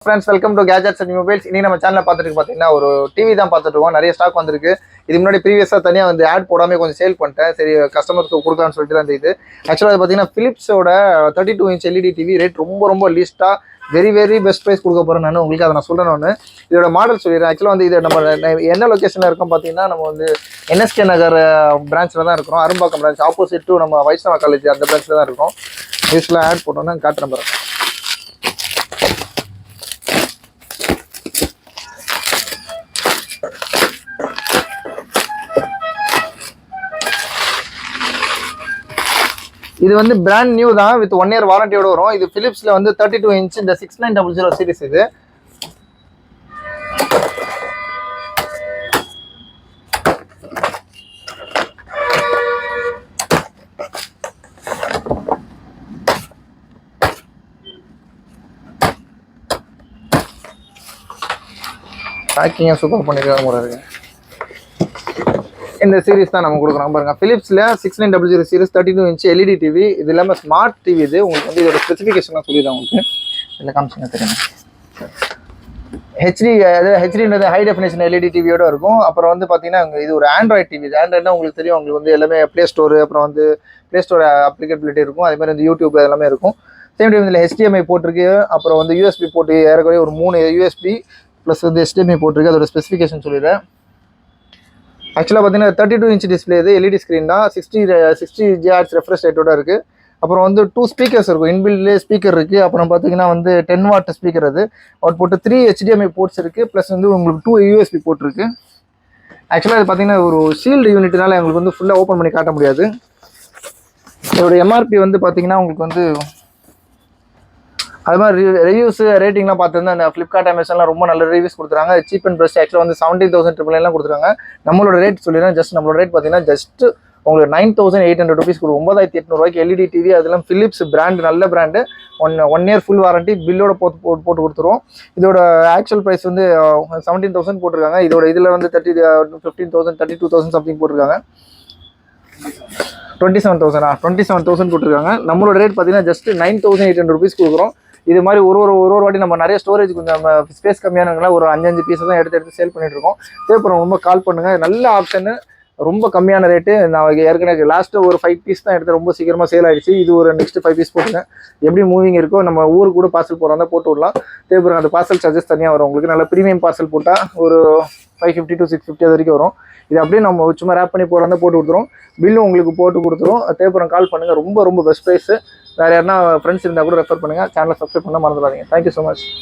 Friends welcome to gadgets and mobiles. இன்னைக்கு நம்ம சேனலில் பார்த்துட்டு பார்த்தீங்கன்னா ஒரு டிவி தான் பார்த்துட்டு இருக்கோம். நிறைய ஸ்டாக் வந்திருக்கு. இது முன்னாடி ப்ரீவியஸாக தனியாக வந்து ஆட் போடாமல் கொஞ்சம் சேல் பண்ணிட்டேன். சரி கஸ்டமருக்கு கொடுக்கலான்னு சொல்லிட்டு தான் இது ஆக்சுவலாக அது பார்த்தீங்கன்னா ஃபிலிப்ஸோட 32 இன்ச் எல்இடி டிவி ரேட் ரொம்ப லீஸ்ட்டாக வெரி பெஸ்ட் ப்ரைஸ் கொடுக்க போகிறேன். நான் உங்களுக்கு அதை நான் சொல்கிறேன். ஒன்று இதோட மாடல் சொல்லிடுறேன். ஆக்சுவலாக வந்து இது நம்ம என்ன லொக்கேஷனில் இருக்கோம் பார்த்தீங்கன்னா நம்ம வந்து என்எஸ்கே நகர் பிரான்ச்சில் தான் இருக்கிறோம். அரும்பாக்கம் பிரான்ச் ஆப்போசிட் டு நம்ம வைஷ்ணவ காலேஜ் அந்த பிரான்ச்சில் தான் இருக்கோம். நியூஸில் ஆட் போட்டோன்னா காட்டுறேன் பாருங்க. இது வந்து பிராண்ட் நியூ தான், வித் 1 இயர் வாரண்டியோட வரும். இது பிலிப்ஸ்ல வந்து 32 இன்ச் இந்த 6900 சீரிஸ். இது பேக்கிங் சூப்பர் பண்ணிருக்காங்க முறை இருக்கு. இந்த சீரிஸ் தான் நம்ம கொடுக்குறோம் பாருங்க. பிலிப்ஸில் 6900 சீரிஸ் 32 இன்ச் எல்இடி டிவி. இது இல்லாமல் ஸ்மார்ட் டிவி. இது உங்களுக்கு வந்து இதோட ஸ்பெசிஃபிகேஷன்லாம் சொல்லிடுறேன். உங்களுக்கு இதில் காமிச்சுங்க தெரியும். ஹெச்டி, அதாவது ஹெச்டின்றது ஹை டெஃபினேஷன் எல்இடி டிவியோட இருக்கும். அப்புறம் வந்து பார்த்தீங்கன்னா இது ஒரு ஆண்ட்ராய்ட் டிவி. ஆண்ட்ராய்ட்னா உங்களுக்கு தெரியும், உங்களுக்கு வந்து எல்லாமே ப்ளே ஸ்டோர், அப்புறம் வந்து ப்ளே ஸ்டோர் அப்ளிகேபிலிட்டி இருக்கும். அதே மாதிரி வந்து யூடியூப் எல்லாமே இருக்கும். சேம் டைம் இதில் HDMI போட்டிருக்கு. அப்புறம் வந்து USB போட்டு ஏறக்குறைய ஒரு 3 USB ப்ளஸ் வந்து HDMI போட்டிருக்கு. அதோட ஸ்பெசிஃபிகேஷன் சொல்லிடுறேன். ஆக்சுவலாக பார்த்தீங்கன்னா 32 இன்ச் டிஸ்பிளே. இது எல்இடி ஸ்க்ரீன் தான். 60 GHz ரெஃப்ரெஷ் ரேட்டோட இருக்குது. அப்புறம் வந்து 2 ஸ்பீக்கர்ஸ் இருக்கும். இன்பில்ட்லேயே ஸ்பீக்கர் இருக்குது. அப்புறம் பார்த்தீங்கன்னா வந்து 10 வாட் ஸ்பீக்கர். அது அவுட் போட்டு 3 HDMI போர்ட்ஸ் இருக்குது. ப்ளஸ் வந்து உங்களுக்கு 2 USB போட்டிருக்கு. ஆக்சுவலாக இது பார்த்தீங்கன்னா ஒரு ஷீல்டு யூனிட்னால எங்களுக்கு வந்து ஃபுல்லாக ஓப்பன் பண்ணி காட்ட முடியாது. இதோட MRP வந்து பார்த்தீங்கன்னா உங்களுக்கு வந்து அது மாதிரி ரிவ்யூஸ் ரேட்டிங்லாம் பார்த்துருந்தா அந்த ஃப்ளிப்கார்ட் அமேசான்லாம் ரொம்ப நல்ல ரிவ்யூஸ் கொடுத்துறாங்க. Cheap and best. ஆக்சுவலாக வந்து 17,000 கொடுத்துருக்காங்க. நம்மளோட ரேட் சொல்லிடுறேன். ஜஸ்ட் நம்மளோட ரேட் பார்த்தீங்கன்னா ஜஸ்ட் உங்களுக்கு 9,800 ருபீஸ் கொடுக்கும். 9,800 எல்இடி டிவி. அதெல்லாம் ஃபிலிப்ஸ் பிராண்ட், நல்ல brand. One year full warranty பில்லோட போட்டு கொடுத்துருவோம். இதோட ஆக்சுவல் ப்ரைஸ் வந்து 17,000 போட்டிருக்காங்க. இதோட இதில் வந்து 15,000 32,000 சம்திங் போட்டிருக்காங்க. 27,000 போட்டிருக்காங்க. நம்மளோட ரேட் பார்த்தீங்கன்னா ஜஸ்ட் 9,800 ருபீஸ் கொடுக்குறோம். இது மாதிரி ஒரு வாட்டி நம்ம நிறைய ஸ்டோரேஜ் கொஞ்சம் ஸ்பேஸ் கம்மியானவங்களாம் ஒரு 5 பீஸ் தான் எடுத்து சேல் பண்ணிட்டு இருக்கோம். தேவைப்படும் ரொம்ப கால் பண்ணுங்க. நல்ல ஆப்ஷனு, ரொம்ப கம்மியான ரேட்டு. நான் ஏற்கனவே லாஸ்ட்டு ஒரு 5 பீஸ் தான் எடுத்து ரொம்ப சீக்கிரமாக சேல் ஆகிடுச்சு. இது ஒரு நெக்ஸ்ட் 5 பீஸ் போட்டுங்க. எப்படி மூவிங் இருக்கோ நம்ம ஊருக்கு கூட பார்சல் போகிறதா போட்டு விடலாம். தேவைப்படும் அந்த பார்சல் சார்ஜஸ் தனியாக வரும். உங்களுக்கு நல்ல ப்ரீமியம் பார்சல் போட்டால் ஒரு 550 to 650 அது வரைக்கும் வரும். இது அப்படியே நம்ம சும்மா ரேப் பண்ணி போகிறதா போட்டு கொடுத்துரும். பில்லும் உங்களுக்கு போட்டு கொடுத்துரும். தேவைப்படும் கால் பண்ணுங்கள். ரொம்ப பெஸ்ட் ப்ரைஸு. வேறு யாருன்னா ஃப்ரெண்ட்ஸ் இருந்தால் கூட ரெஃபர் பண்ணுங்கள். சேனலை சப்ஸ்கிரைப் பண்ண மறந்துடாதீங்க. Thank you so much.